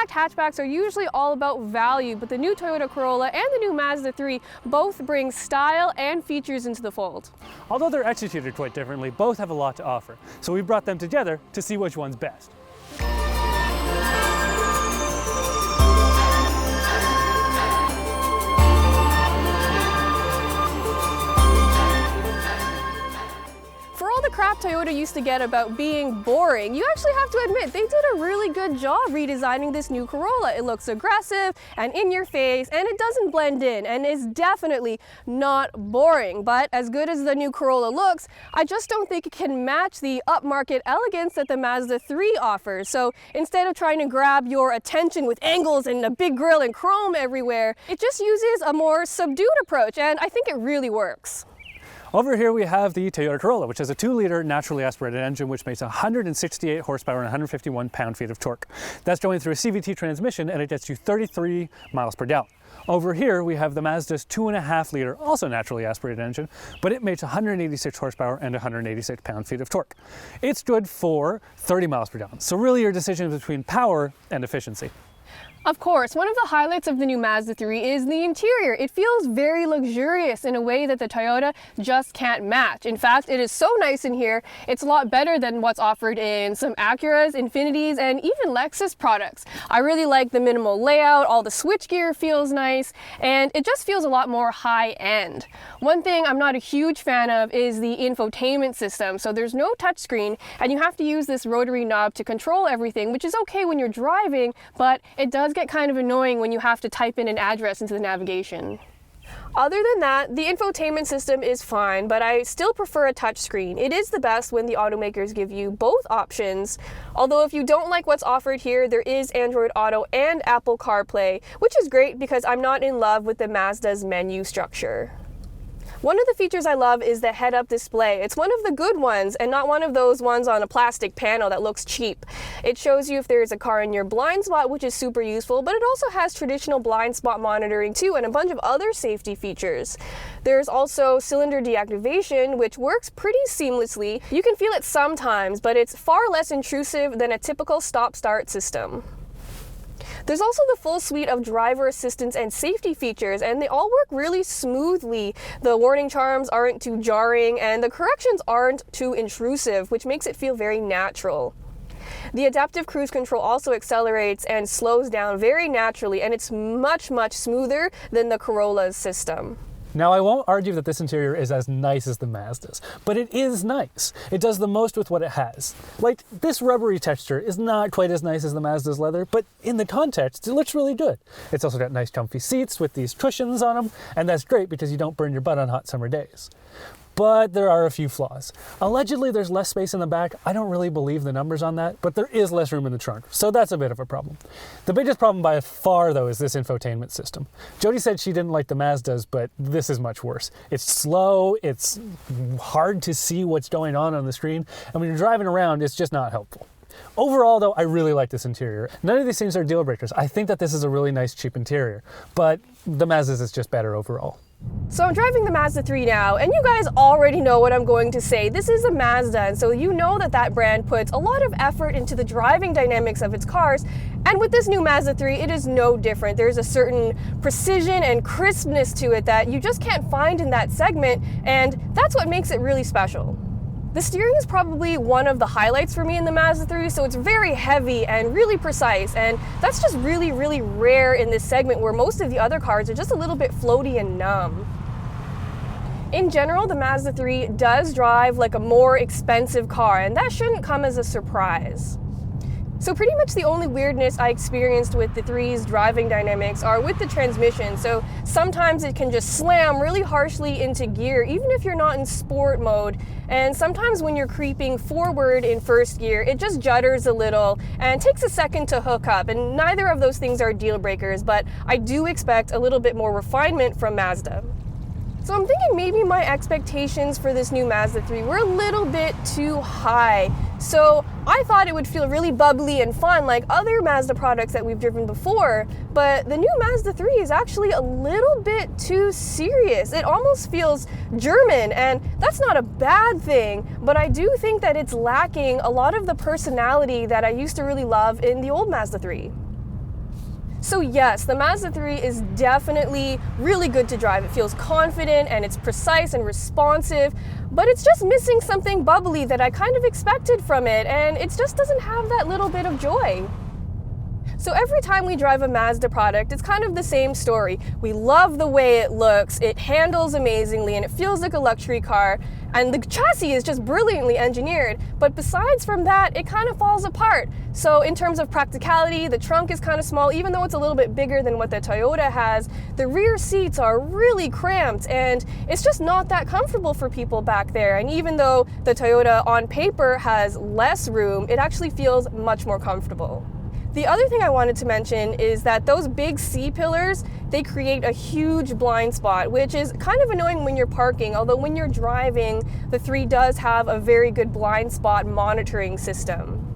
compact hatchbacks are usually all about value, but the new Toyota Corolla and the new Mazda 3 both bring style and features into the fold. Although they're executed quite differently, both have a lot to offer. So we brought them together to see which one's best. For all the crap Toyota used to get about being boring, you actually have to admit they did a really good job redesigning this new Corolla. It looks aggressive and in your face, and it doesn't blend in, and is definitely not boring. But as good as the new Corolla looks, I just don't think it can match the upmarket elegance that the Mazda 3 offers. So instead of trying to grab your attention with angles and a big grille and chrome everywhere, it just uses a more subdued approach, and I think it really works. Over here we have the Toyota Corolla, which has a 2-liter naturally aspirated engine which makes 168 horsepower and 151 pound-feet of torque. That's going through a CVT transmission, and it gets you 33 miles per gallon. Over here we have the Mazda's 2.5-liter, also naturally aspirated engine, but it makes 186 horsepower and 186 pound-feet of torque. It's good for 30 miles per gallon. So really your decision is between power and efficiency. Of course, one of the highlights of the new Mazda 3 is the interior. It feels very luxurious in a way that the Toyota just can't match. In fact, it is so nice in here, it's a lot better than what's offered in some Acuras, Infinitis, and even Lexus products. I really like the minimal layout, all the switchgear feels nice, and it just feels a lot more high-end. One thing I'm not a huge fan of is the infotainment system. So there's no touchscreen, and you have to use this rotary knob to control everything, which is okay when you're driving, but it does get kind of annoying when you have to type in an address into the navigation. Other than that, the infotainment system is fine, but I still prefer a touchscreen. It is the best when the automakers give you both options. Although if you don't like what's offered here, there is Android Auto and Apple CarPlay, which is great because I'm not in love with the Mazda's menu structure. One of the features I love is the head-up display. It's one of the good ones and not one of those ones on a plastic panel that looks cheap. It shows you if there's a car in your blind spot, which is super useful, but it also has traditional blind spot monitoring too and a bunch of other safety features. There's also cylinder deactivation, which works pretty seamlessly. You can feel it sometimes, but it's far less intrusive than a typical stop-start system. There's also the full suite of driver assistance and safety features, and they all work really smoothly. The warning charms aren't too jarring, and the corrections aren't too intrusive, which makes it feel very natural. The adaptive cruise control also accelerates and slows down very naturally, and it's much, much smoother than the Corolla's system. Now, I won't argue that this interior is as nice as the Mazda's, but it is nice. It does the most with what it has. Like, this rubbery texture is not quite as nice as the Mazda's leather, but in the context, it looks really good. It's also got nice comfy seats with these cushions on them, and that's great because you don't burn your butt on hot summer days. But there are a few flaws. Allegedly, there's less space in the back. I don't really believe the numbers on that, but there is less room in the trunk, so that's a bit of a problem. The biggest problem by far, though, is this infotainment system. Jody said she didn't like the Mazdas, but this is much worse. It's slow, it's hard to see what's going on the screen, and when you're driving around, it's just not helpful. Overall, though, I really like this interior. None of these things are deal breakers. I think that this is a really nice, cheap interior, but the Mazda's is just better overall. So I'm driving the Mazda 3 now, and you guys already know what I'm going to say. This is a Mazda, and so you know that that brand puts a lot of effort into the driving dynamics of its cars, and with this new Mazda 3, it is no different. There's a certain precision and crispness to it that you just can't find in that segment, and that's what makes it really special. The steering is probably one of the highlights for me in the Mazda 3, so it's very heavy and really precise, and that's just really, really rare in this segment where most of the other cars are just a little bit floaty and numb. In general, the Mazda 3 does drive like a more expensive car, and that shouldn't come as a surprise. So pretty much the only weirdness I experienced with the 3's driving dynamics are with the transmission. So sometimes it can just slam really harshly into gear, even if you're not in sport mode. And sometimes when you're creeping forward in first gear, it just judders a little and takes a second to hook up. And neither of those things are deal breakers, but I do expect a little bit more refinement from Mazda. So I'm thinking maybe my expectations for this new Mazda 3 were a little bit too high. So I thought it would feel really bubbly and fun like other Mazda products that we've driven before, but the new Mazda 3 is actually a little bit too serious. It almost feels German, and that's not a bad thing, but I do think that it's lacking a lot of the personality that I used to really love in the old Mazda 3. So yes, the Mazda 3 is definitely really good to drive. It feels confident and it's precise and responsive, but it's just missing something bubbly that I kind of expected from it, and it just doesn't have that little bit of joy. So every time we drive a Mazda product, it's kind of the same story. We love the way it looks, it handles amazingly, and it feels like a luxury car, and the chassis is just brilliantly engineered, but besides from that, it kind of falls apart. So in terms of practicality, the trunk is kind of small, even though it's a little bit bigger than what the Toyota has. The rear seats are really cramped, and it's just not that comfortable for people back there. And even though the Toyota on paper has less room, it actually feels much more comfortable. The other thing I wanted to mention is that those big C-pillars, they create a huge blind spot, which is kind of annoying when you're parking, although when you're driving, the 3 does have a very good blind spot monitoring system.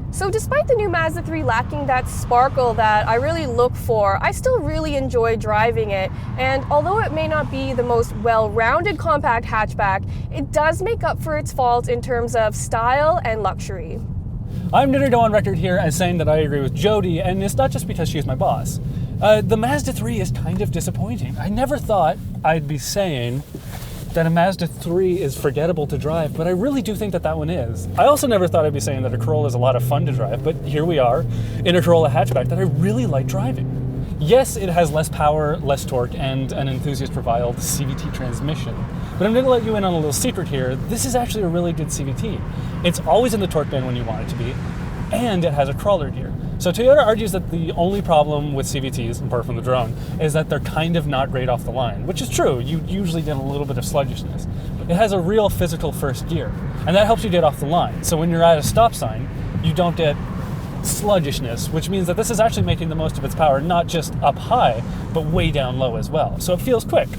So despite the new Mazda 3 lacking that sparkle that I really look for, I still really enjoy driving it, and although it may not be the most well-rounded compact hatchback, it does make up for its faults in terms of style and luxury. I'm going to go on record here as saying that I agree with Jody, and it's not just because she's my boss. The Mazda 3 is kind of disappointing. I never thought I'd be saying that a Mazda 3 is forgettable to drive, but I really do think that that one is. I also never thought I'd be saying that a Corolla is a lot of fun to drive, but here we are in a Corolla hatchback that I really like driving. Yes, it has less power, less torque, and an enthusiast-reviled CVT transmission. But I'm going to let you in on a little secret here. This is actually a really good CVT. It's always in the torque band when you want it to be, and it has a crawler gear. So Toyota argues that the only problem with CVTs, apart from the drone, is that they're kind of not great off the line, which is true. You usually get a little bit of sluggishness. But it has a real physical first gear, and that helps you get off the line. So when you're at a stop sign, you don't get sluggishness, which means that this is actually making the most of its power, not just up high, but way down low as well. So it feels quick.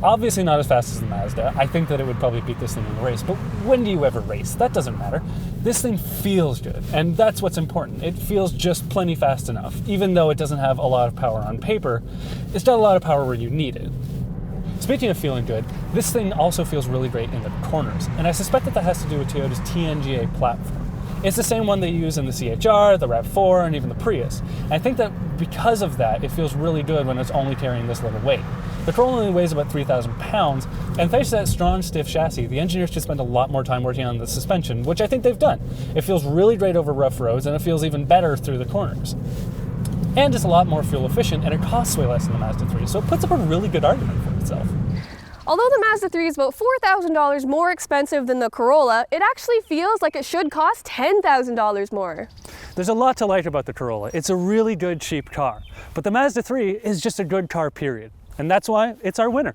Obviously not as fast as the Mazda. I think that it would probably beat this thing in the race, but when do you ever race? That doesn't matter. This thing feels good, and that's what's important. It feels just plenty fast enough. Even though it doesn't have a lot of power on paper, it's got a lot of power where you need it. Speaking of feeling good, this thing also feels really great in the corners, and I suspect that has to do with Toyota's TNGA platform. It's the same one they use in the CHR, the RAV4, and even the Prius. And I think that because of that, it feels really good when it's only carrying this little weight. The Corolla only weighs about 3,000 pounds, and thanks to that strong, stiff chassis, the engineers should spend a lot more time working on the suspension, which I think they've done. It feels really great over rough roads, and it feels even better through the corners. And it's a lot more fuel efficient, and it costs way less than the Mazda 3, so it puts up a really good argument for itself. Although the Mazda 3 is about $4,000 more expensive than the Corolla, it actually feels like it should cost $10,000 more. There's a lot to like about the Corolla. It's a really good, cheap car. But the Mazda 3 is just a good car, period. And that's why it's our winner.